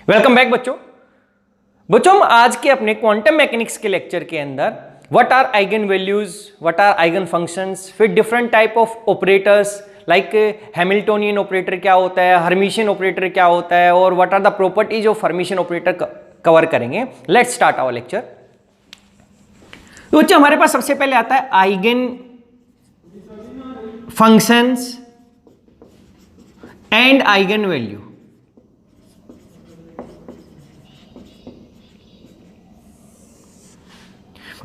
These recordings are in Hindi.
वेलकम बैक बच्चों हम आज के अपने क्वांटम मैकेनिक्स के लेक्चर के अंदर what are eigen values, what are eigen functions, फिर different type of operators like Hamiltonian operator क्या होता है, हर्मिशियन ऑपरेटर क्या होता है और what are the properties of Hermitian operator cover करेंगे। Let's start our lecture. तो बच्चों हमारे पास सबसे पहले आता है eigen functions and eigen value.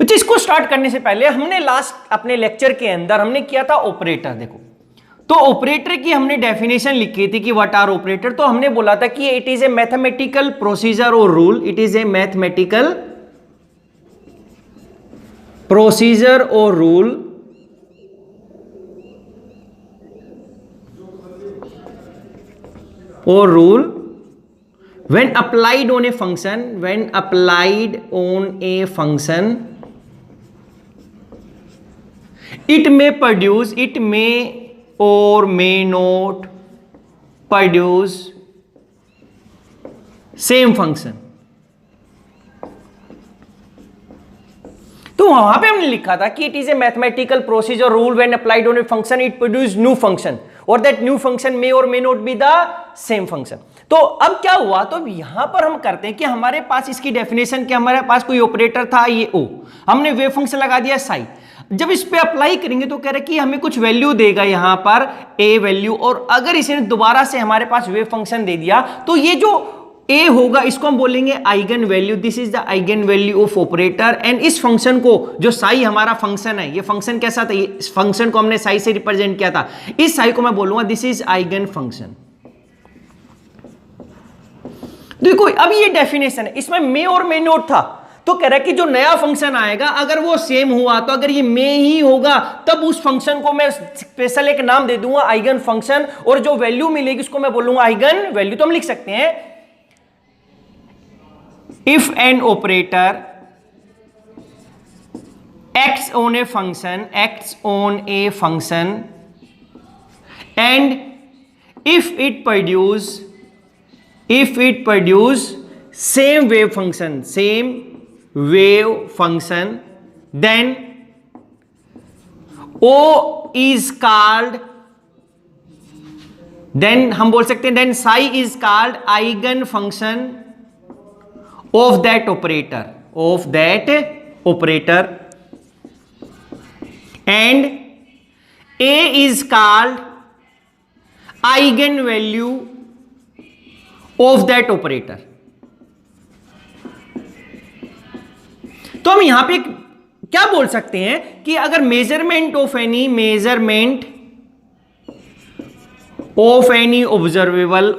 तो इसको स्टार्ट करने से पहले हमने लास्ट अपने लेक्चर के अंदर हमने किया था ऑपरेटर। देखो तो ऑपरेटर की हमने डेफिनेशन लिखी थी कि व्हाट आर ऑपरेटर। तो हमने बोला था कि it is a mathematical procedure और rule, it is a mathematical procedure और rule when applied on a function, it may or may not produce same function। तो वहां पे हमने लिखा था कि it is a mathematical procedure rule when applied on a function it produce new function और दैट न्यू फंक्शन मे और may not be the same function. तो अब क्या हुआ, तो यहां पर हम करते हैं कि हमारे पास इसकी डेफिनेशन कि हमारे पास कोई ऑपरेटर था ये ओ, हमने वेव फंक्शन लगा दिया साई। जब इस पे अप्लाई करेंगे तो कह रहे कि हमें कुछ वैल्यू देगा यहां पर ए वैल्यू, और अगर इसे दोबारा से हमारे पास वेव फंक्शन दे दिया तो ये जो ए होगा इसको हम बोलेंगे eigen value. This is the eigen value of operator. And इस फंक्शन को जो साई हमारा फंक्शन है, ये फंक्शन कैसा था, इस फंक्शन को हमने साई से रिप्रेजेंट किया था, इस साई को मैं बोलूंगा दिस इज आइगन फंक्शन। देखो अब ये डेफिनेशन है, इसमें मे और मे नोट था, तो कह रहा है कि जो नया फंक्शन आएगा अगर वो सेम हुआ तो अगर ये मे ही होगा तब उस फंक्शन को मैं स्पेशल एक नाम दे दूंगा आइगन फंक्शन, और जो वैल्यू मिलेगी उसको मैं बोलूंगा आइगन वैल्यू। तो हम लिख सकते हैं if an operator acts on a function and if it produce same wave function then O is called, then हम बोल सकते हैं then psi is called eigen function of that operator and A is called eigenvalue of that operator। तो हम यहां पे क्या बोल सकते हैं कि अगर measurement of any observable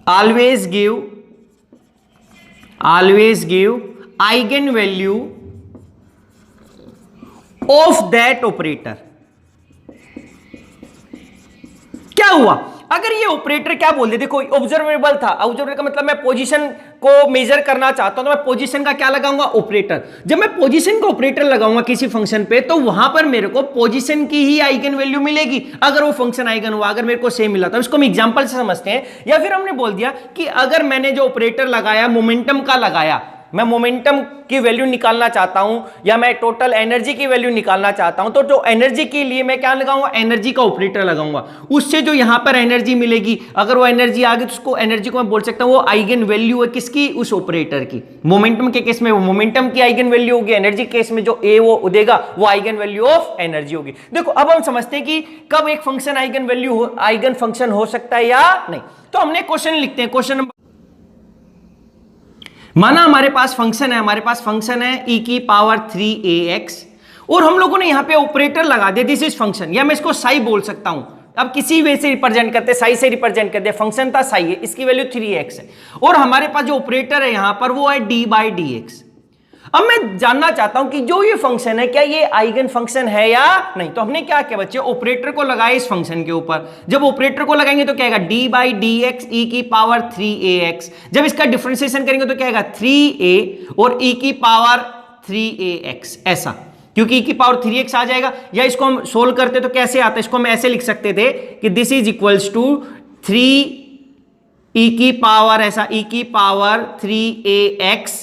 always give eigenvalue of that operator। क्या हुआ, अगर ये ऑपरेटर क्या बोल दे, देखो ऑब्जर्वेबल था, ऑब्जर्वेबल का मतलब मैं पोजीशन को मेजर करना चाहता हूं तो मैं पोजीशन का क्या लगाऊंगा, ऑपरेटर। जब मैं पोजीशन का ऑपरेटर लगाऊंगा किसी फंक्शन पे तो वहां पर मेरे को पोजीशन की ही आइगन वैल्यू मिलेगी अगर वो फंक्शन आइगन हुआ, अगर मेरे को सेम मिला तो इसको हम एग्जांपल से समझते हैं। या फिर हमने बोल दिया कि अगर मैंने जो ऑपरेटर लगाया मोमेंटम का लगाया, मैं मोमेंटम की वैल्यू निकालना चाहता हूं या मैं टोटल एनर्जी की वैल्यू निकालना चाहता हूं, तो जो एनर्जी के लिए मैं क्या लगाऊंगा, एनर्जी का ऑपरेटर लगाऊंगा। उससे जो यहां पर एनर्जी मिलेगी, अगर वो एनर्जी आ गई तो उसको एनर्जी को मैं बोल सकता हूं वो आइगन वैल्यू है किसकी, उस ऑपरेटर की। मोमेंटम के केस में वो मोमेंटम की आइगन वैल्यू होगी, एनर्जी के केस में जो ए वो देगा वो आइगन वैल्यू ऑफ एनर्जी होगी। देखो अब हम समझते हैं कि कब एक फंक्शन आइगन फंक्शन हो सकता है या नहीं। तो हमने क्वेश्चन लिखते हैं, क्वेश्चन नंबर, माना हमारे पास फंक्शन है e की पावर 3ax और हम लोगों ने यहां पे ऑपरेटर लगा दिया दिस इज फंक्शन, या मैं इसको साई बोल सकता हूं। अब किसी वे से रिप्रेजेंट करते, साई से रिप्रेजेंट करते, फंक्शन था साई है, इसकी वैल्यू 3x है और हमारे पास जो ऑपरेटर है यहां पर वो है d/dx। अब मैं जानना चाहता हूं कि जो ये फंक्शन है क्या ये आइगन फंक्शन है या नहीं। तो हमने क्या किया बच्चे, ऑपरेटर को लगाया इस फंक्शन के ऊपर। जब ऑपरेटर को लगाएंगे तो क्या आएगा, डी बाई डी एक्स ई की पावर 3ax। जब इसका डिफरेंशिएशन करेंगे तो क्या आएगा 3a और e की पावर 3ax ऐसा। क्योंकि e की पावर 3x आ जाएगा। या इसको हम सोल्व करते तो कैसे आता है, इसको हम ऐसे लिख सकते थे कि this is equals to 3 e की पावर ऐसा e की power 3ax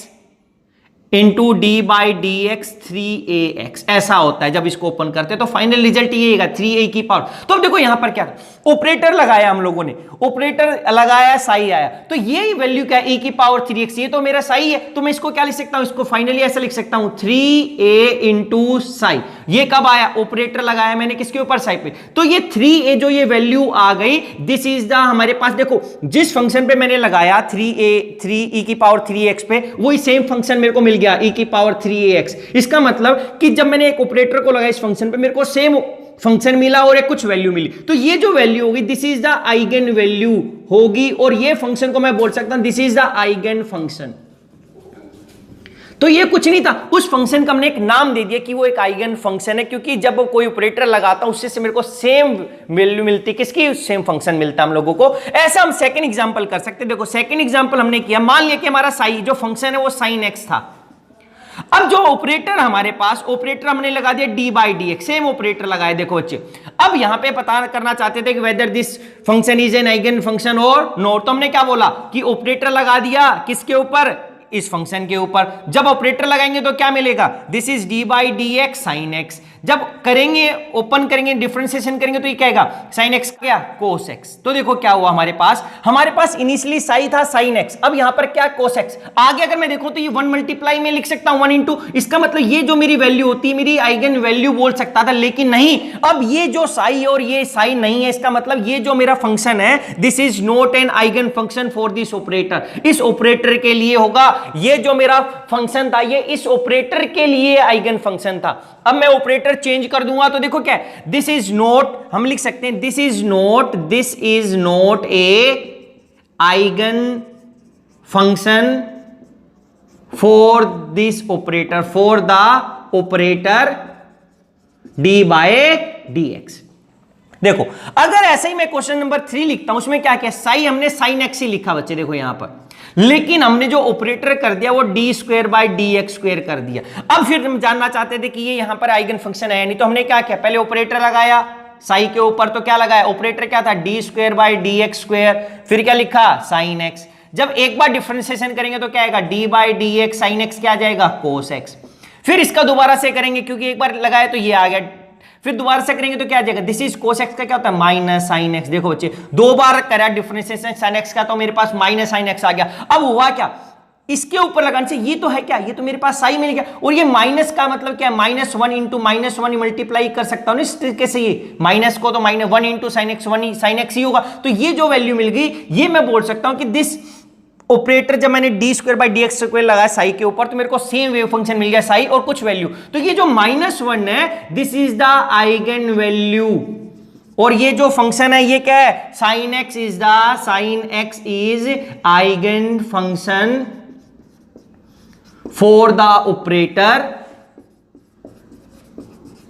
into d by d x 3ax ऐसा होता है जब इसको ओपन करते हैं। तो फाइनल रिजल्ट ये आएगा 3a की पावर। तो अब देखो यहां पर क्या ऑपरेटर लगाया हम लोगों ने, ऑपरेटर लगाया साई आया, तो ये वैल्यू क्या है e की पावर 3x, ये तो मेरा साई है। तो मैं इसको क्या लिख सकता हूं, इसको फाइनली ऐसा लिख सकता हूं 3a इंटू साई। ये कब आया, ऑपरेटर लगाया मैंने किसके ऊपर, साई पे। तो ये 3a जो ये वैल्यू आ गई, दिस इज द हमारे पास देखो जिस फंक्शन पे मैंने लगाया 3e की पावर 3x पे, वही सेम फंक्शन मेरे को मिल गया e की पावर 3ax। इसका मतलब कि जब मैंने एक ऑपरेटर को लगाया इस फंक्शन पे, मेरे को सेम फंक्शन मिला और एक कुछ वैल्यू मिली। तो ये जो वैल्यू होगी this is the eigen value होगी, और ये फंक्शन को मैं बोल सकता हूं this is the eigen function. तो ये कुछ नहीं था, उस फंक्शन का हमने एक नाम दे दिया कि वो एक आइगन फंक्शन है, क्योंकि जब कोई ऑपरेटर लगाता हूं उससे से मेरे को सेम वैल्यू मिलती, किसकी, सेम फंक्शन मिलता हम लोगों को। ऐसा हम सेकंड एग्जांपल कर सकते हैं। देखो सेकंड एग्जांपल हमने किया, मान लिया कि हमारा साई जो फंक्शन है वो sin x था। अब जो ऑपरेटर हमारे पास, ऑपरेटर हमने लगा दिया D by d x, same operator लगाए। देखो बच्चे, अब यहां पे पता करना चाहते थे कि whether this function is an eigen function और नॉट। तो हमने क्या बोला कि ऑपरेटर लगा दिया किसके ऊपर, इस फंक्शन के ऊपर। जब ऑपरेटर लगाएंगे तो क्या मिलेगा, this is D by d x sine x. जब करेंगे ओपन करेंगे डिफरेंशिएशन करेंगे तो ये क्या आएगा, साइन एक्स क्या, कोस एक्स। तो देखो क्या हुआ हमारे पास इनिशियली साई था साइन एक्स, अब यहां पर क्या, कोस एक्स। आगे अगर मैं देखूं तो ये 1 मल्टीप्लाई में लिख सकता हूं 1 इंटू, इसका मतलब ये जो मेरी वैल्यू होती है मेरी आइगन वैल्यू बोल सकता था, लेकिन नहीं, अब ये जो साई और ये साई नहीं है, इसका मतलब ये जो मेरा फंक्शन है this is not an eigen function for this operator. इस ऑपरेटर के लिए होगा, ये जो मेरा फंक्शन था ये इस ऑपरेटर के लिए आइगन फंक्शन था। अब मैं ऑपरेटर चेंज कर दूंगा तो देखो क्या है, दिस इज नॉट, हम लिख सकते हैं this is not a eigen function for this operator, for the operator d by d x. देखो अगर ऐसे ही मैं क्वेश्चन नंबर 3 लिखता हूं, उसमें क्या क्या, साई हमने साइन एक्स ही लिखा बच्चे, देखो यहां पर, लेकिन हमने जो ऑपरेटर कर दिया वो D square by d x square कर दिया। अब फिर हम जानना चाहते थे कि ये यहां पर आइगन फंक्शन है नहीं, तो हमने क्या किया, पहले ऑपरेटर लगाया साई के ऊपर, तो क्या लगाया, ऑपरेटर क्या था, D square by d x square, फिर क्या लिखा, साइन एक्स। जब एक बार डिफरेंशिएशन करेंगे तो क्या आएगा, D by d x sine x क्या आ जाएगा, कोस एक्स। फिर इसका दोबारा से करेंगे क्योंकि एक बार लगाया तो ये आ गया, फिर दोबारा से करेंगे तो क्या आ जाएगा, दिस इज कोस एक्स का क्या होता है, माइनस साइन एक्स। देखो बच्चे दो बार करा डिफरेंशिएशन साइन एक्स का, तो मेरे पास माइनस साइन एक्स आ गया। अब हुआ क्या, इसके ऊपर लगाने से ये तो है क्या, ये तो मेरे पास साई मिल गया, और ये माइनस का मतलब क्या है, -1 इंटू -1 मल्टीप्लाई कर सकता हूं इस तरीके से, ये माइनस को तो -1 into sine x 1 sine x ही होगा। तो ये जो वैल्यू मिल गई, ये मैं बोल सकता हूं कि दिस ऑपरेटर, जब मैंने D square by d x square लगाया साई के ऊपर, तो मेरे को सेम वेव फंक्शन मिल गया साई और कुछ वैल्यू। तो ये जो -1 है this is the eigen value, और ये जो फंक्शन है ये क्या है, sine x is eigen function for the operator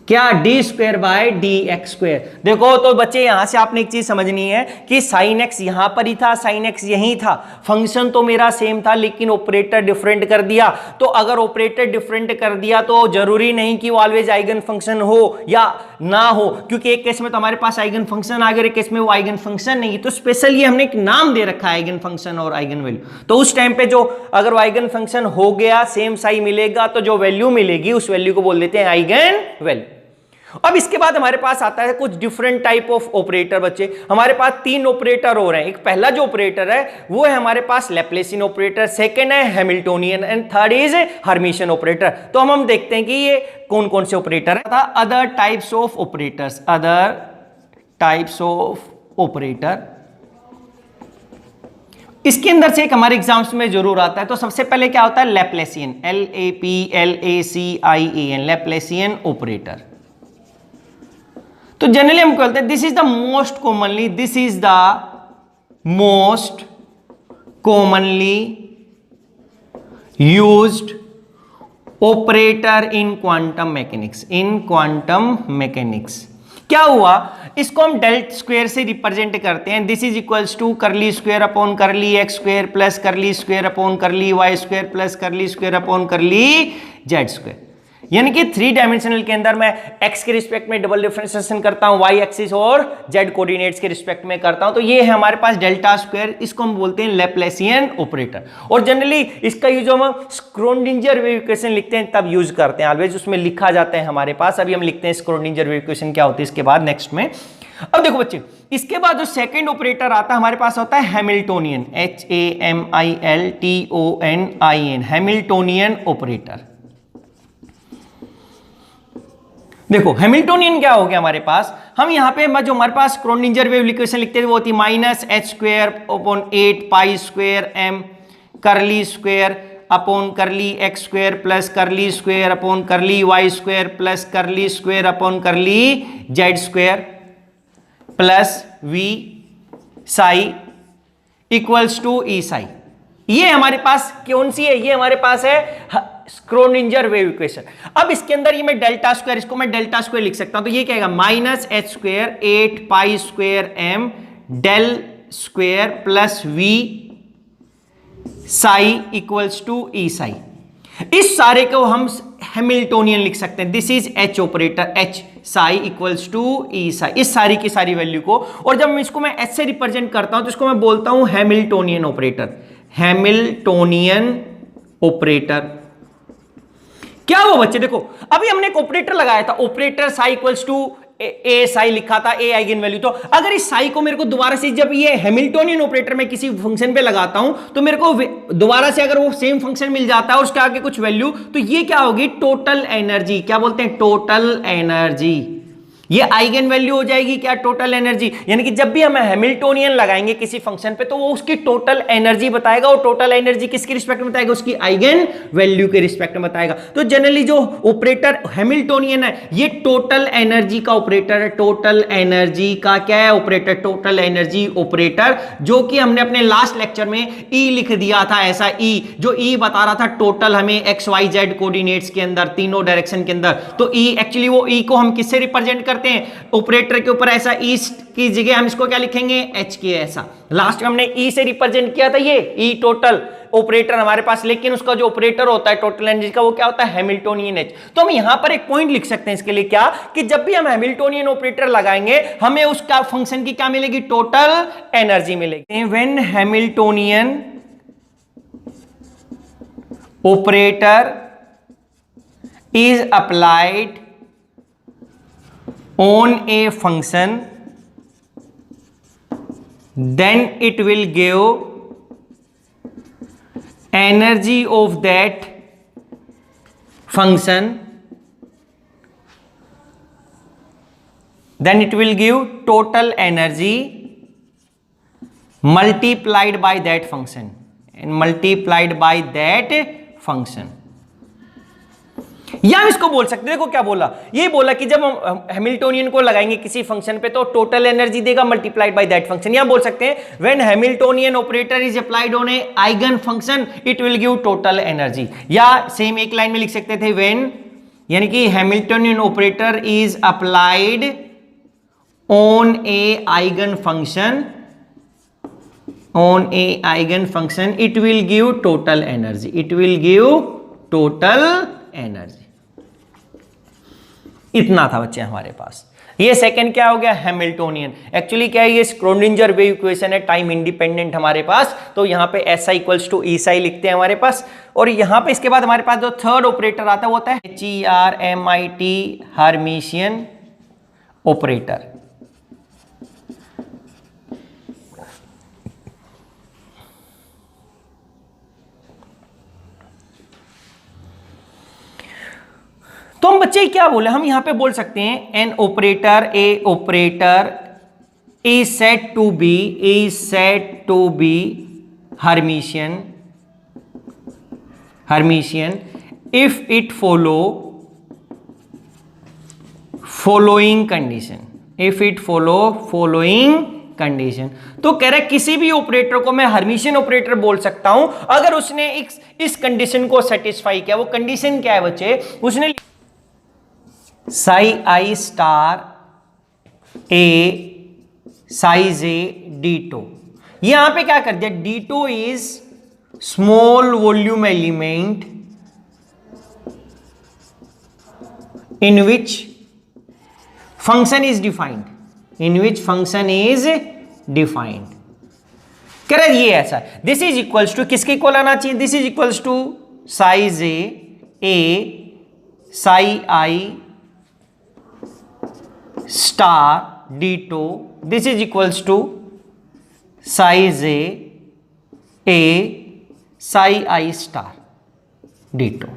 क्या, d square by d x square. देखो तो बच्चे यहां से आपने एक चीज समझनी है कि साइन एक्स यहां पर ही था, साइन एक्स यहीं था, फंक्शन तो मेरा सेम था लेकिन ऑपरेटर डिफरेंट कर दिया। तो अगर ऑपरेटर डिफरेंट कर दिया तो जरूरी नहीं कि वो ऑलवेज आइगन फंक्शन हो या ना हो, क्योंकि एक केस में तो हमारे पास आइगन फंक्शन आ गया, एक केस में वो आइगन फंक्शन नहीं। तो स्पेशली हमने एक नाम दे रखा है आइगन फंक्शन और आइगन वैल्यू। तो उस टाइम पे जो अगर वो आइगन फंक्शन हो गया, सेम साई मिलेगा, तो जो वैल्यू मिलेगी उस वैल्यू को बोल देते हैं आइगन वैल्यू। अब इसके बाद हमारे पास आता है कुछ डिफरेंट टाइप ऑफ ऑपरेटर बच्चे। हमारे पास 3 ऑपरेटर हो रहे हैं। एक पहला जो ऑपरेटर है वो है हमारे पास लैप्लेसियन ऑपरेटर, सेकंड है Hamiltonian and third is Hermitian operator. तो हम देखते हैं कि ये कौन कौन से ऑपरेटर है। Other types of operators, other types of operator, इसके अंदर से एक हमारे एग्जाम्स में जरूर आता है। तो सबसे पहले क्या होता है, लैप्लेसियन, LAPLACIAN, लैप्लेसियन ऑपरेटर। तो जनरली हम कहते हैं this is the most commonly, this is the most commonly used operator in quantum mechanics, in quantum mechanics. क्या हुआ, इसको हम डेल्ट स्क्वायर से रिप्रेजेंट करते हैं। This is equals to curly square upon curly x square plus curly square upon curly y square plus curly square upon curly z square. यानी कि 3 डायमेंशनल के अंदर मैं x के रिस्पेक्ट में डबल डिफरेंशिएशन करता हूं, y एक्सिस और z कोऑर्डिनेट्स के रिस्पेक्ट में करता हूं, तो ये है हमारे पास डेल्टा स्क्वायर, इसको हम बोलते हैं लैप्लासियन ऑपरेटर। और जनरली इसका यूज हम स्क्रोडिंजर वेव इक्वेशन लिखते हैं तब यूज करते हैं, ऑलवेज उसमें लिखा जाता है हमारे पास। अभी हम लिखते हैं स्क्रोडिंजर वेव इक्वेशन क्या होती है इसके बाद नेक्स्ट में। अब देखो बच्चे, इसके बाद जो सेकंड ऑपरेटर आता है हमारे पास होता है हैमिल्टोनियन, HAMILTONIN, हैमिल्टोनियन ऑपरेटर। देखो हैमिल्टोनियन क्या हो गया हमारे पास, हम यहां पे जो हमारे पास स्क्रोडिंजर वेव इक्वेशन लिखते थे वो होती -h²/8π² curly square upon curly x square plus curly square upon curly y square plus curly square upon curly z square plus v psi equals to e psi. ये हमारे पास कौन सी है, ये हमारे पास है स्क्रोडिंजर वेव इक्वेशन। अब इसके अंदर ये मैं डेल्टा स्क्वायर, इसको मैं डेल्टा स्क्वायर लिख सकता हूं, तो ये क्या आएगा -h²8π² del square plus v psi equals to e psi. इस सारे को हम हैमिल्टोनियन लिख सकते हैं, this is h operator, h psi equals to e psi, इस सारी की सारी वैल्यू को। और जब इसको मैं h से रिप्रेजेंट करता हूं तो इसको मैं बोलता हूं हैमिल्टोनियन ऑपरेटर, हैमिल्टोनियन ऑपरेटर। क्या हुआ बच्चे, देखो अभी हमने एक ऑपरेटर लगाया था, ऑपरेटर साई इक्वल्स टू ए साई लिखा था, ए आइगन वैल्यू। तो अगर इस साई को मेरे को दोबारा से, जब ये हैमिल्टोनियन ऑपरेटर में किसी फंक्शन पे लगाता हूं तो मेरे को दोबारा से अगर वो सेम फंक्शन मिल जाता है और उसके आगे कुछ वैल्यू, तो ये क्या होगी, टोटल एनर्जी। क्या बोलते हैं, टोटल एनर्जी। ये आइगन वैल्यू हो जाएगी क्या, टोटल एनर्जी। यानी कि जब भी हम हैमिल्टोनियन लगाएंगे किसी फंक्शन पे तो वो उसकी टोटल एनर्जी बताएगा, और टोटल एनर्जी किसके रिस्पेक्ट में बताएगा, उसकी आइगन वैल्यू के रिस्पेक्ट में बताएगा। तो जनरली जो ऑपरेटर हैमिल्टोनियन है ये टोटल एनर्जी का ऑपरेटर है, टोटल एनर्जी का क्या है ऑपरेटर, टोटल एनर्जी ऑपरेटर, जो कि हमने अपने लास्ट लेक्चर में ई लिख दिया था, ऐसा ई, जो ई बता रहा था टोटल हमें एक्स वाई जेड कोऑर्डिनेट्स के अंदर, तीनों डायरेक्शन के अंदर। तो ई एक्चुअली वो ई को हम किससे रिप्रेजेंट करते हैं, ऑपरेटर के ऊपर ऐसा ईस्ट की जगह हम इसको क्या लिखेंगे, एच के, ऐसा। लास्ट में हमने ई से रिप्रेजेंट किया था ये ई टोटल ऑपरेटर हमारे पास, लेकिन उसका जो ऑपरेटर होता है टोटल एनर्जी का वो क्या होता है, हैमिल्टोनियन एच। तो हम यहां पर एक पॉइंट लिख सकते हैं इसके लिए, क्या कि जब भी हम हैमिल्टोनियन ऑपरेटर लगाएंगे हमें उसका फंक्शन की क्या मिलेगी, टोटल एनर्जी मिलेगी। When Hamiltonian operator is applied on a function, then it will give energy of that function, then it will give total energy multiplied by that function, and multiplied by that function। या हम इसको बोल सकते हैं, देखो क्या बोला, ये बोला कि जब हम हैमिल्टोनियन को लगाएंगे किसी फंक्शन पे तो टोटल एनर्जी देगा मल्टीप्लाइड बाय दैट फंक्शन। या बोल सकते हैं when Hamiltonian operator is applied on A eigen function it will give total energy. या सेम एक लाइन में लिख सकते थे व्हेन, यानी कि Hamiltonian operator is applied on A eigen function, on A eigen function it will give total energy, it will give total energy. इतना था बच्चे हमारे पास। ये सेकंड क्या हो गया, हैमिल्टोनियन। एक्चुअली क्या है, ये स्क्रोडिंजर वेव इक्वेशन है, टाइम इंडिपेंडेंट हमारे पास। तो यहां पे एस आई इक्वल्स टू ई साई लिखते हैं हमारे पास। और यहां पे इसके बाद हमारे पास जो थर्ड ऑपरेटर आता है वो होता है HERMIT, हर्मिशियन ऑपरेटर। तो हम बच्चे क्या बोले, हम यहां पे बोल सकते हैं an operator, a operator is said to be Hermitian, if it following condition, if it following condition. तो कह रहे किसी भी ऑपरेटर को मैं हर्मिशियन ऑपरेटर बोल सकता हूं अगर उसने इस कंडीशन को सेटिस्फाई किया। वो कंडीशन क्या है बच्चे, उसने Sai i star A size A D2, यहां पे क्या कर दिया, D2 is small volume element in which function is defined, in which function is defined। कह रहा है ये ऐसा है, दिस इज इक्वल्स टू किसके इक्वल आना चाहिए, this is equals to psi a psi i star d tau, this is equals to psi a psi i star d tau.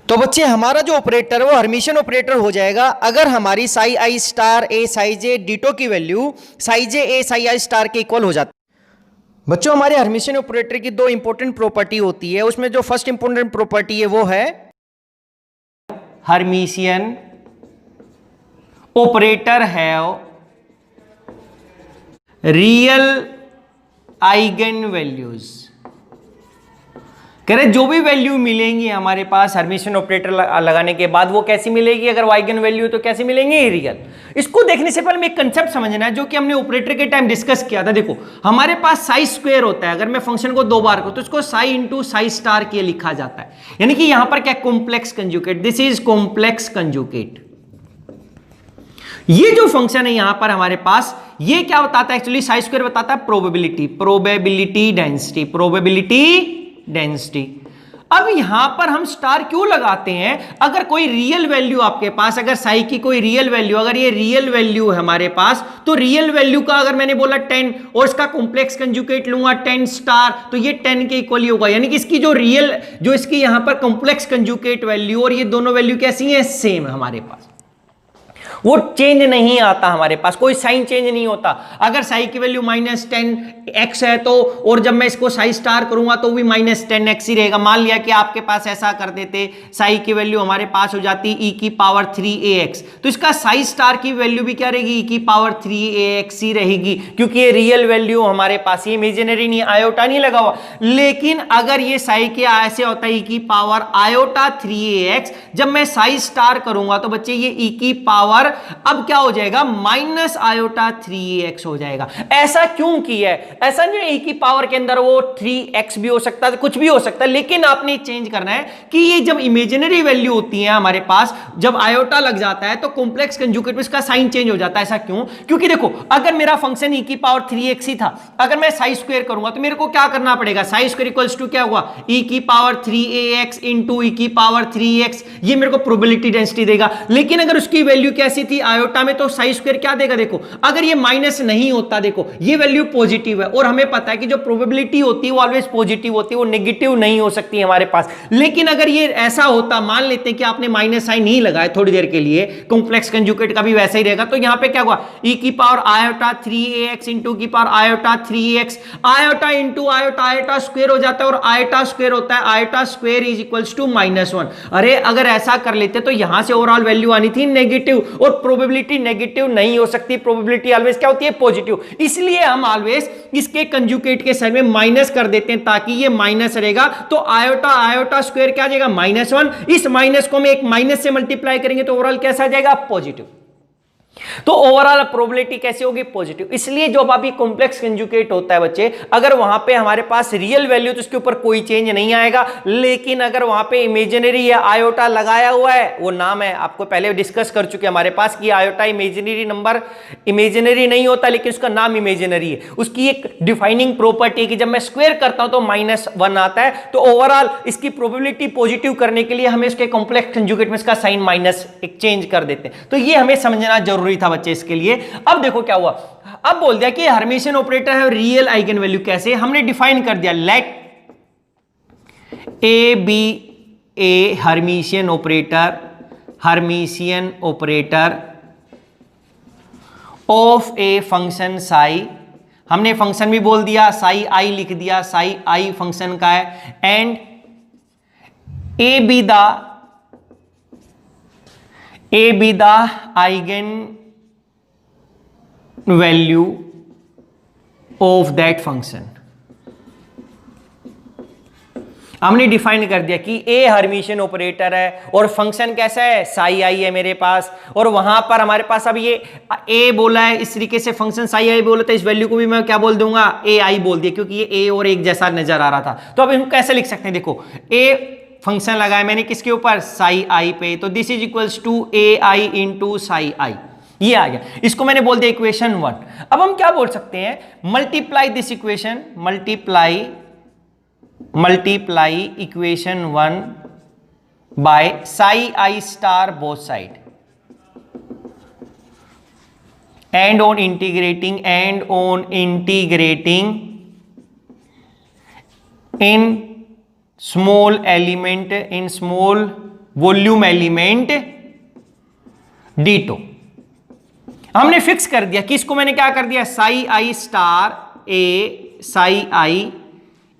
तो बच्चे हमारा जो ऑपरेटर है वो हर्मिशियन ऑपरेटर हो जाएगा अगर हमारी Sai i star a Sai J ditto की value Sai J A psi i star के इक्वल हो जाती है। बच्चों हमारे हर्मिशियन ऑपरेटर की दो इंपॉर्टेंट प्रॉपर्टी होती है, उसमें जो फर्स्ट इंपॉर्टेंट प्रॉपर्टी है वो है Hermitian operator have real eigen values. कह रहे जो भी वैल्यू मिलेंगी हमारे पास हर्मिशियन ऑपरेटर लगाने के बाद वो कैसी मिलेगी, अगर आइगन वैल्यू तो कैसी मिलेंगी, रियल। इसको देखने से पहले में एक कंसेप्ट समझना है जो कि हमने ऑपरेटर के टाइम डिस्कस किया था। देखो हमारे पास साई स्क्वायर होता है, अगर मैं फंक्शन को दो बार करूं तो इसको साई इंटू साई स्टार के लिखा जाता है, यानी कि यहां पर क्या complex conjugate, this is complex conjugate. ये जो फंक्शन है यहां पर हमारे पास ये क्या बताता है, एक्चुअली साई स्क्वायर बताता है probability, probability density, probability density. अब यहां पर हम स्टार क्यों लगाते हैं, अगर कोई रियल वैल्यू आपके पास, अगर साई की कोई रियल वैल्यू, अगर ये रियल वैल्यू है हमारे पास, तो रियल वैल्यू का अगर मैंने बोला 10 और इसका कॉम्प्लेक्स कंजुगेट लूंगा 10 स्टार, तो ये 10 के इक्वल ही होगा, यानी कि इसकी जो रियल, जो इसकी यहां पर कॉम्प्लेक्स कंजुगेट वैल्यू और ये दोनों वैल्यू कैसी है, सेम है हमारे पास, वो चेंज नहीं आता हमारे पास, कोई साइन चेंज नहीं होता। अगर साई की वैल्यू -10x है तो, और जब मैं इसको साई स्टार करूंगा तो भी -10x ही रहेगा। मान लिया कि आपके पास ऐसा कर देते, साई की वैल्यू हमारे पास हो जाती e⁻3ax, तो इसका साई स्टार की वैल्यू भी क्या रहेगी, e⁻3ax ही रहेगी, क्योंकि ये रियल वैल्यू हमारे पास, ये इमेजिनरी नहीं, आयोटा नहीं लगा हुआ। लेकिन अगर ये साई के ऐसे होता है e⁻3ax, जब मैं साई स्टार करूंगा तो बच्चे ये e⁻, अब क्या हो जाएगा, -i⁻3x हो जाएगा। ऐसा क्यों किया है, ऐसा नहीं e की पावर के अंदर वो 3x भी हो सकता है, कुछ भी हो सकता है, लेकिन आपने चेंज करना है कि ये जब इमेजिनरी वैल्यू होती है हमारे पास, जब आयोटा लग जाता है तो कॉम्प्लेक्स कंजुगेट में इसका साइन चेंज हो जाता है। ऐसा क्यों, क्योंकि देखो अगर मेरा फंक्शन e⁻3x ही था, अगर मैं साई स्क्वायर करूंगा तो मेरे को क्या करना पड़ेगा, साई स्क्वायर इक्वल्स टू क्या हुआ, e⁻3ax इंटू e⁻3x, ये मेरे को प्रोबेबिलिटी डेंसिटी देगा। लेकिन अगर उसकी वैल्यू कैसी थी आयोटा में, तो साई स्क्वायर क्या देगा, देखो अगर ये माइनस नहीं होता, देखो ये वैल्यू पॉजिटिव है, और हमें पता है कि जो प्रोबेबिलिटी होती है वो ऑलवेज पॉजिटिव होती है, वो नेगेटिव नहीं हो सकती हमारे पास। लेकिन अगर ये ऐसा होता, मान लेते हैं कि आपने माइनस साइन नहीं लगाया थोड़ी देर के लिए, कॉम्प्लेक्स कंजुगेट का भी वैसा ही रहेगा, तो यहां पे क्या हुआ, e⁻3ax into e⁻3x, iota into iota, iota square हो जाता है, और आयोटा स्क्वायर होता है, iota square is equals to -1। अरे अगर ऐसा कर लेते तो यहां से ओवरऑल वैल्यू आनी थी नेगेटिव, और प्रोबेबिलिटी नेगेटिव नहीं हो सकती, प्रोबेबिलिटी ऑलवेज क्या होती है, पॉजिटिव। इसलिए हम ऑलवेज इसके कंजुगेट के साइड में माइनस कर देते हैं, ताकि ये माइनस रहेगा, तो आयोटा आयोटा स्क्वायर क्या आ जाएगा, -1। इस माइनस को हम एक माइनस से मल्टीप्लाई करेंगे तो ओवरऑल कैसा आ जाएगा, पॉजिटिव। तो ओवरऑल प्रोबेबिलिटी कैसी होगी, पॉजिटिव। इसलिए जो अभी कॉम्प्लेक्स कंजुगेट होता है बच्चे, अगर वहां पे हमारे पास रियल वैल्यू तो उसके ऊपर कोई चेंज नहीं आएगा, लेकिन अगर वहां पे इमेजिनरी या आयोटा लगाया हुआ है, वो नाम है आपको पहले डिस्कस कर चुके हमारे पास कि आयोटा इमेजिनरी नंबर, इमेजिनरी नहीं होता लेकिन उसका नाम इमेजिनरी है। उसकी एक डिफाइनिंग प्रॉपर्टी है कि जब मैं स्क्वायर करता हूं तो -1 आता है, तो ओवरऑल इसकी प्रोबेबिलिटी पॉजिटिव करने के लिए हमें इसके कॉम्प्लेक्स कंजुगेट में इसका साइन माइनस एक्सचेंज कर देते हैं। तो ये हमें समझना जरूरी था बच्चे इसके लिए। अब देखो क्या हुआ, अब बोल दिया कि हर्मिशियन ऑपरेटर है रियल आइगन वैल्यू, कैसे हमने डिफाइन कर दिया, let a be a Hermitian operator of a function psi, हमने फंक्शन भी बोल दिया, साई आई लिख दिया, साई आई फंक्शन का है, and A B the eigen value of that function. हमने डिफाइन कर दिया कि ए हर्मिशियन ऑपरेटर है और फंक्शन कैसा है, साई आई है मेरे पास, और वहां पर हमारे पास अब ये ए बोला है, इस तरीके से फंक्शन साई आई बोला था, इस वैल्यू को भी मैं क्या बोल दूंगा, ए आई बोल दिया, क्योंकि ये ए और एक जैसा नजर आ रहा था। तो अब इनको कैसे लिख सकते हैं, देखो ए फंक्शन लगाया मैंने किसके ऊपर, साई आई पे, तो this is equals to a i into psi i, ये आ गया। इसको मैंने बोल दिया इक्वेशन 1। अब हम क्या बोल सकते हैं, multiply this equation, multiply equation 1 by psi i star both side and on integrating in small element, in small volume element d2। हमने फिक्स कर दिया कि इसको मैंने क्या कर दिया, psi i star a psi आई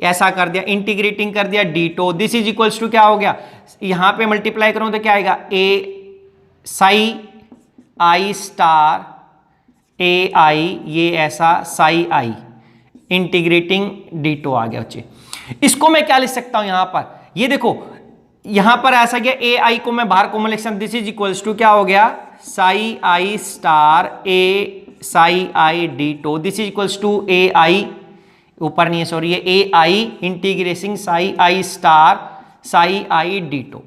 ऐसा कर दिया, इंटीग्रेटिंग कर दिया d2, this is equals to क्या हो गया, यहां पे मल्टीप्लाई करूं तो क्या आएगा, ए psi i star a i, ये ऐसा साई आई, इंटीग्रेटिंग d2 आ गया बच्चे। इसको मैं क्या लिख सकता हूं यहां पर, ये देखो यहां पर ऐसा गया, ए आई को मैं बाहर कॉमन लिख सकता हूं, दिस इज इक्वल्स टू क्या हो गया, psi i star a psi i d2, this is equals to a i, ऊपर नहीं है सॉरी, ये a i integrating psi i star psi i d2,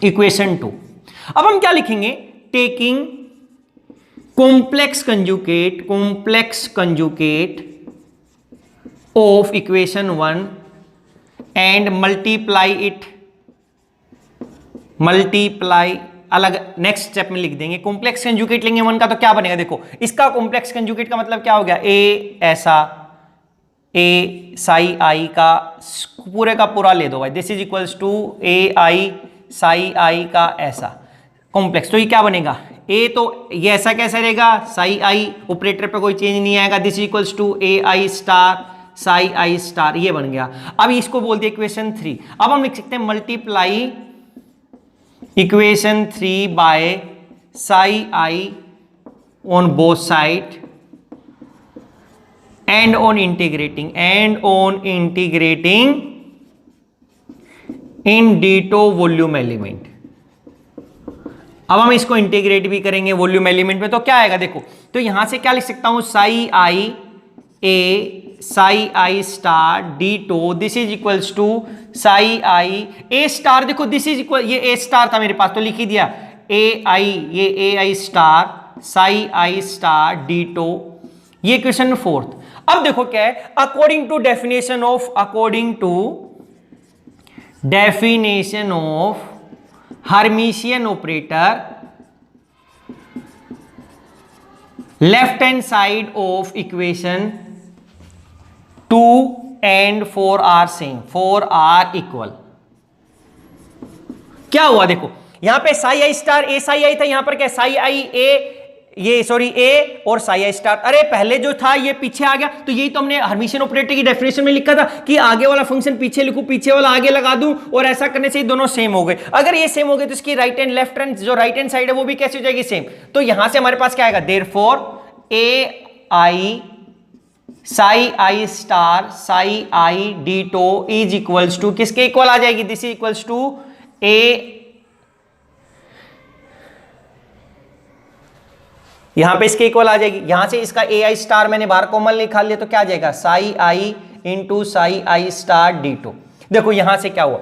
equation 2। अब हम क्या लिखेंगे, taking complex conjugate of equation 1 and multiply अलग नेक्स्ट स्टेप में लिख देंगे। कॉम्प्लेक्स कंजुगेट लेंगे 1 का तो क्या बनेगा, देखो इसका कॉम्प्लेक्स कंजुगेट का मतलब क्या हो गया, ए ऐसा, ए साई आई का पूरे का पूरा ले दो भाई, this is equals to a i psi आई का ऐसा कॉम्प्लेक्स, तो ये क्या बनेगा, ए तो ये ऐसा कैसे रहेगा, साई आई ऑपरेटर पे कोई चेंज नहीं आएगा, this equals to a i star psi i star, ये बन गया। अब इसको बोल दिया इक्वेशन 3। अब हम लिख सकते हैं multiply equation 3 by psi i on both side and on integrating in d2 volume element. अब हम इसको इंटीग्रेट भी करेंगे वॉल्यूम एलिमेंट में, तो क्या आएगा देखो, तो यहां से क्या लिख सकता हूं, psi i a psi i star d2, this is equals to psi i a star, देखो दिस इज इक्वल, ये ए स्टार था मेरे पास तो लिख ही दिया, ए आई, ये a i star psi i star d2, ये क्वेश्चन 4। अब देखो क्या है, according to definition of Hermitian operator, left hand side of equation 2 and 4 are same, 4 are equal। क्या हुआ देखो, यहां पे Sai i star a psi आई था, यहां पर क्या साई आई ए, ये सॉरी ए और साई आई स्टार, अरे पहले जो था ये पीछे आ गया, तो यही तो हमने हर्मिशियन ऑपरेटर की डेफिनेशन में लिखा था कि आगे वाला फंक्शन पीछे लिखूं, पीछे वाला आगे लगा दूं, और ऐसा करने से ये दोनों सेम हो गए। अगर ये सेम हो गए तो इसकी राइट एंड लेफ्ट हैंड, जो राइट हैंड साइड है वो भी कैसे हो जाएगी, सेम। तो यहां से हमारे पास क्या आएगा, therefore a i psi i star psi i d2 is equals to किसके इक्वल आ जाएगी, this is equals to a, यहां पे इसके इक्वल आ जाएगी, यहां से इसका ए आई स्टार मैंने बाहर कॉमन निकाल लिया, तो क्या आ जाएगा, साई आई into psi i star d2। देखो यहां से क्या हुआ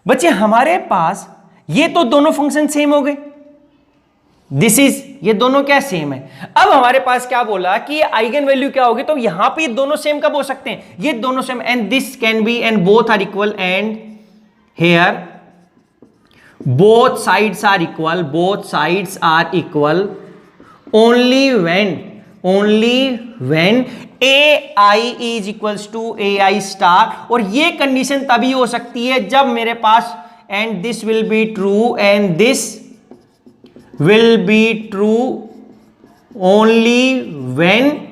बच्चे, हमारे पास ये तो दोनों फंक्शन सेम हो गए, दिस इज, ये दोनों क्या सेम है। अब हमारे पास क्या बोला कि ये आइगन वैल्यू क्या होगी, तो यहां पे ये दोनों सेम कब हो सकते हैं, ये दोनों same, and this can be and both are equal, and here both sides are equal only when ai is equals to ai star, और ये कंडीशन तभी हो सकती है जब मेरे पास, and this will be true and this will be true only when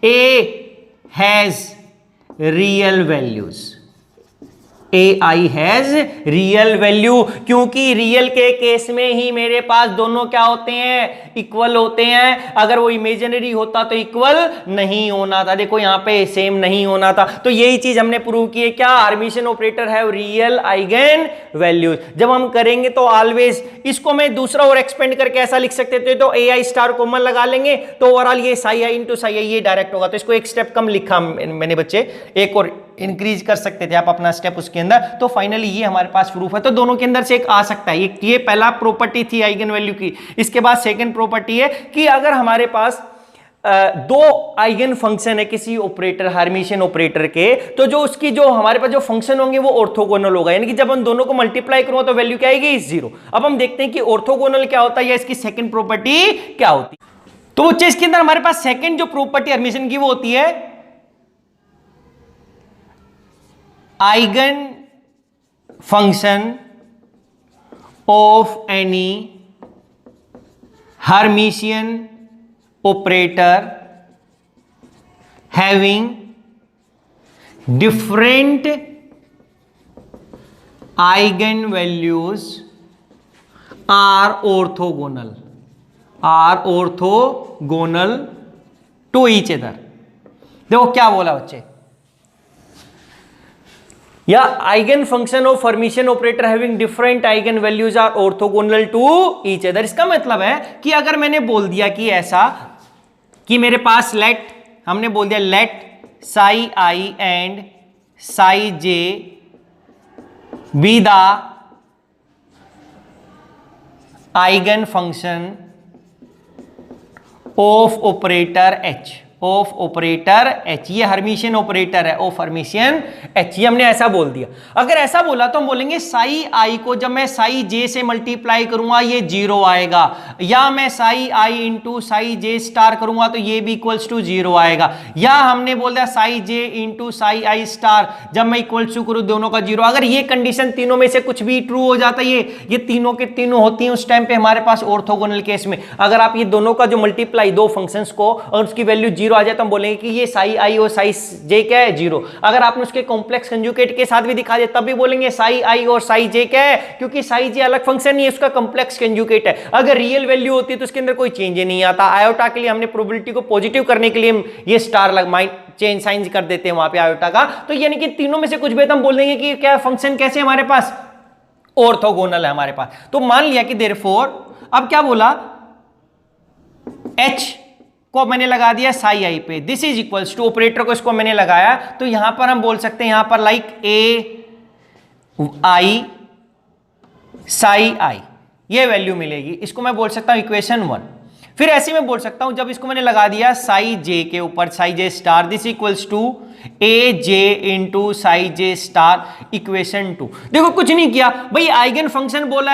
a has real values, AI has real value, क्योंकि रियल के केस में ही मेरे पास दोनों क्या होते हैं, इक्वल होते हैं। अगर वो इमेजिनरी होता तो इक्वल नहीं होना था, देखो यहां पे सेम नहीं होना था। तो यही चीज हमने प्रूव की है, क्या हर्मिशियन ऑपरेटर है रियल आइगन वैल्यूज। जब हम करेंगे तो ऑलवेज इसको मैं दूसरा और एक्सपेंड करके ऐसा लिख सकते थे, तो AI स्टार कॉमन लगा लेंगे तो ओवरऑल ये साई आई इंटू साई आई ये डायरेक्ट होगा। तो इसको एक स्टेप कम लिखा मैंने बच्चे, एक और इंक्रीज कर सकते थे आप अपना स्टेप उसके अंदर, तो फाइनली ये हमारे पास प्रूफ है। तो दोनों के अंदर से एक आ सकता है। ये पहला प्रॉपर्टी थी आइगन वैल्यू की। इसके बाद सेकंड प्रॉपर्टी है कि अगर हमारे पास दो आइगन फंक्शन है किसी ऑपरेटर, हर्मिशियन ऑपरेटर के, तो जो उसकी जो हमारे पास जो फंक्शन होंगे वो ऑर्थोगोनल होगा, यानी कि जब हम दोनों को मल्टीप्लाई करूंगा तो वैल्यू क्या आएगी? 0। अब हम देखते हैं कि ऑर्थोगोनल क्या होता है या इसकी सेकंड प्रॉपर्टी क्या होती है। तो बच्चे इसके अंदर हमारे पास सेकंड जो प्रॉपर्टी हर्मिशियन की वो होती है eigen function of any Hermitian operator having different eigenvalues are orthogonal to each other। देखो क्या बोला बच्चे, या eigen function of Hermitian operator having different eigen values are orthogonal to each other. इसका मतलब है कि अगर मैंने बोल दिया कि ऐसा कि मेरे पास हमने बोल दिया let psi i and psi j be the eigen function of operator H, ये हर्मिशियन ऑपरेटर है, ऑफ हर्मिशियन एच, ये हमने ऐसा बोल दिया। अगर ऐसा बोला तो हम बोलेंगे साई आई को जब मैं साई जे से मल्टीप्लाई करूंगा ये 0 आएगा, या मैं साई आई इंटू साई जे स्टार करूंगा तो ये भी इक्वल्स टू 0 आएगा, या हमने बोल दिया साई जे इंटू साई आई स्टार जब मैं इक्वल्स टू करूं दोनों का 0। अगर ये कंडीशन तीनों में से कुछ भी ट्रू हो जाता है, ये तीनों के तीनों होती हैं, उस टाइम पे हमारे पास ऑर्थोगोनल केस में अगर आप ये दोनों का जो मल्टीप्लाई दो फंक्शंस को और उसकी वैल्यू 0 आ जाए तो हम बोलेंगे कि ये साई आई और साई जे क्या है? 0। अगर आपने उसके कॉम्प्लेक्स कंजुगेट के साथ भी दिखा दिया तब भी बोलेंगे साई आई और साई जे क्या है, क्योंकि साई जे अलग फंक्शन नहीं है, उसका कॉम्प्लेक्स कंजुगेट है। अगर रियल वैल्यू होती है तो उसके अंदर कोई चेंज नहीं आता। आयोटा के लिए हमने प्रोबेबिलिटी को पॉजिटिव करने के लिए हम ये स्टार चेंज साइन कर देते हैं वहां पे आयोटा का। तो यानी कि तीनों में से कुछ भी हम बोल देंगे कि क्या फंक्शन कैसे हमारे पास ऑर्थोगोनल है हमारे पास। तो मान लिया कि देयरफॉर अब क्या बोला, एच को मैंने लगा दिया साई आई पे, this is equals to operator को इसको मैंने लगाया, तो यहां पर हम बोल सकते हैं यहां पर like a i psi i ये वैल्यू मिलेगी, इसको मैं बोल सकता हूं इक्वेशन 1। फिर ऐसे में बोल सकता हूं जब इसको मैंने लगा दिया साई जे के ऊपर psi j star, this equals to a j into psi j star equation 2। देखो कुछ नहीं किया भाई, आइगन फंक्शन बोला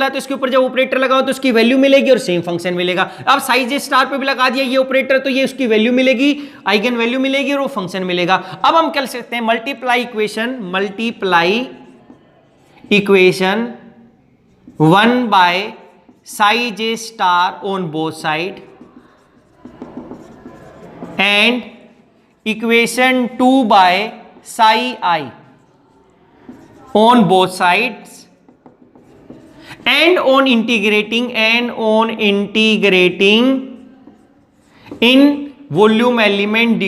है तो इसके ऊपर जब ऑपरेटर लगाओ तो उसकी वैल्यू मिलेगी और सेम फंक्शन मिलेगा। अब साई जे स्टार पे भी लगा दिया ये ऑपरेटर तो ये उसकी वैल्यू मिलेगी, आइगन वैल्यू मिलेगी और वो फंक्शन मिलेगा। अब हम कर सकते हैं multiply equation 1 by psi j star on both side and equation 2 by psi i on both sides and on integrating in volume element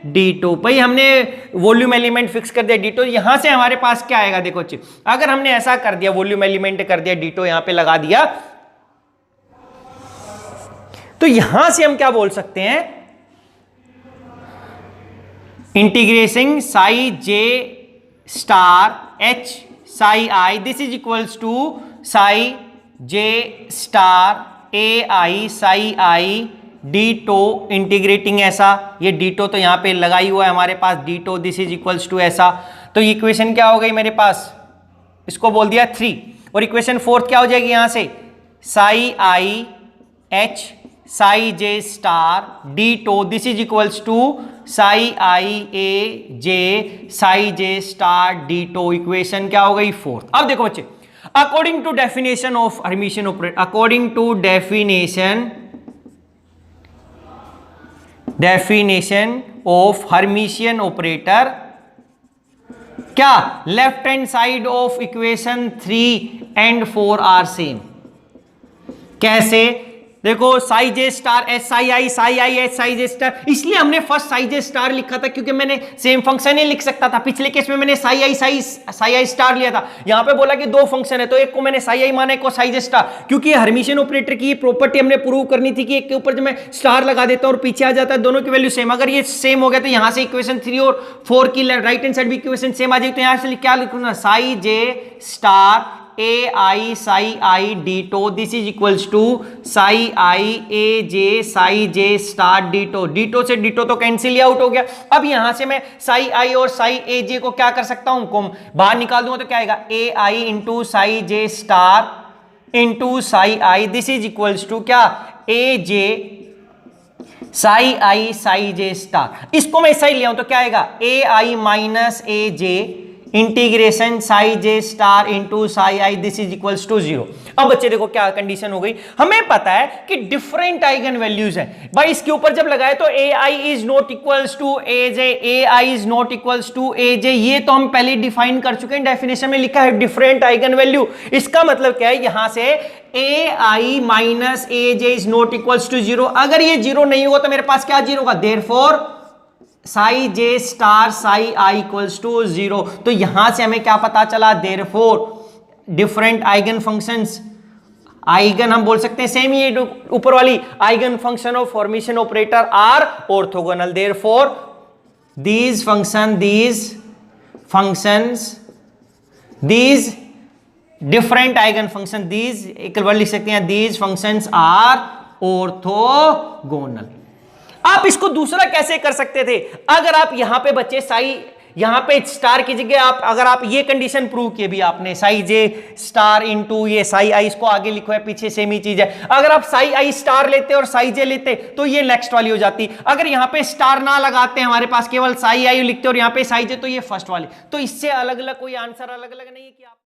d tau. भाई हमने वॉल्यूम एलिमेंट फिक्स कर दिया डीटो, यहां से हमारे पास क्या आएगा देखो चिप, अगर हमने ऐसा कर दिया वॉल्यूम एलिमेंट कर दिया डीटो यहां पे लगा दिया, तो यहां से हम क्या बोल सकते हैं, integration psi j star H psi i this is equals to psi j star a i psi i d tau integrating ऐसा, ये डीटो तो यहां पे लगाई हुआ है हमारे पास d tau, this is equals to ऐसा। तो इक्वेशन क्या हो गई मेरे पास, इसको बोल दिया 3, और इक्वेशन 4 क्या हो जाएगी यहां से, psi i H psi j star d tau this is equals to psi i a j psi j star d tau. Equation क्या हो गई 4। अब देखो बच्चे, according to definition of Hermitian operator, according to definition of Hermitian operator, क्या left hand side of equation 3 and 4 are same. कैसे, देखो psi j star s psi i s psi j star, इसलिए हमने फर्स्ट साई जे स्टार लिखा था क्योंकि मैंने सेम फंक्शन ही लिख सकता था। पिछले केस में मैंने साई आई स्टार लिया था। यहां पे बोला कि दो फंक्शन है तो एक को मैंने साई आई माना, एक को साई जे स्टार, क्योंकि हर्मिशियन ऑपरेटर की प्रॉपर्टी हमने प्रूव करनी थी कि एक के ऊपर जब मैं स्टार लगा देता हूं और पीछे आ जाता है दोनों की वैल्यू सेम। अगर ये सेम हो गया तो यहां से इक्वेशन 3 और 4 की राइट हैंड साइड भी इक्वेशन सेम आ जाएगी। तो यहां से क्या लिखूंगा, psi j star a i psi i d tau this is equals to psi i a j psi j star d tau. D tau से डीटो तो कैंसिल आउट हो गया। अब यहां से मैं साई आई और साई ए जे को क्या कर सकता हूं, बाहर निकाल दूंगा तो क्या आएगा, a i into psi j star into psi i this is equals to क्या, a j psi i psi j star. इसको मैं ऐसा ही ले आऊं तो क्या आएगा, a i minus a j integration psi j star into psi i this is equals to 0। अब बच्चे देखो क्या कंडीशन हो गई, हमें पता है कि डिफरेंट आइगन वैल्यूज हैं भाई। इसके ऊपर जब लगाए तो a i is not equals to a j, a i is not equals to a j, ये तो हम पहले डिफाइन कर चुके हैं, डेफिनेशन में लिखा है डिफरेंट आइगन वैल्यू। इसका मतलब क्या है, यहां से a i minus a j is not equals to 0। अगर ये 0 नहीं होगा तो मेरे पास क्या 0 होगा, therefore psi j star psi i equals to 0। तो यहां से हमें क्या पता चला, therefore different eigen functions, eigen हम बोल सकते हैं सेम ही ऊपर वाली, eigen function of formation operator are orthogonal. Therefore these different eigen function, these एक वर्ड लिख सकते हैं, दीज फंक्शंस आर ऑर्थोगोनल। आप इसको दूसरा कैसे कर सकते थे, अगर आप यहां पे बच्चे साई, यहां पे स्टार की जगह आप, अगर आप ये कंडीशन प्रूव किए भी आपने, साई जे स्टार इंटू ये साई आई, इसको आगे लिखो है पीछे सेम ही चीज है। अगर आप साई आई स्टार लेते और साई जे लेते तो ये नेक्स्ट वाली हो जाती। अगर यहां पे स्टार ना लगाते, हमारे पास केवल साई आई लिखते और यहां पे साई जे, तो ये फर्स्ट वाली। तो इससे अलग अलग कोई आंसर अलग अलग नहीं है कि आप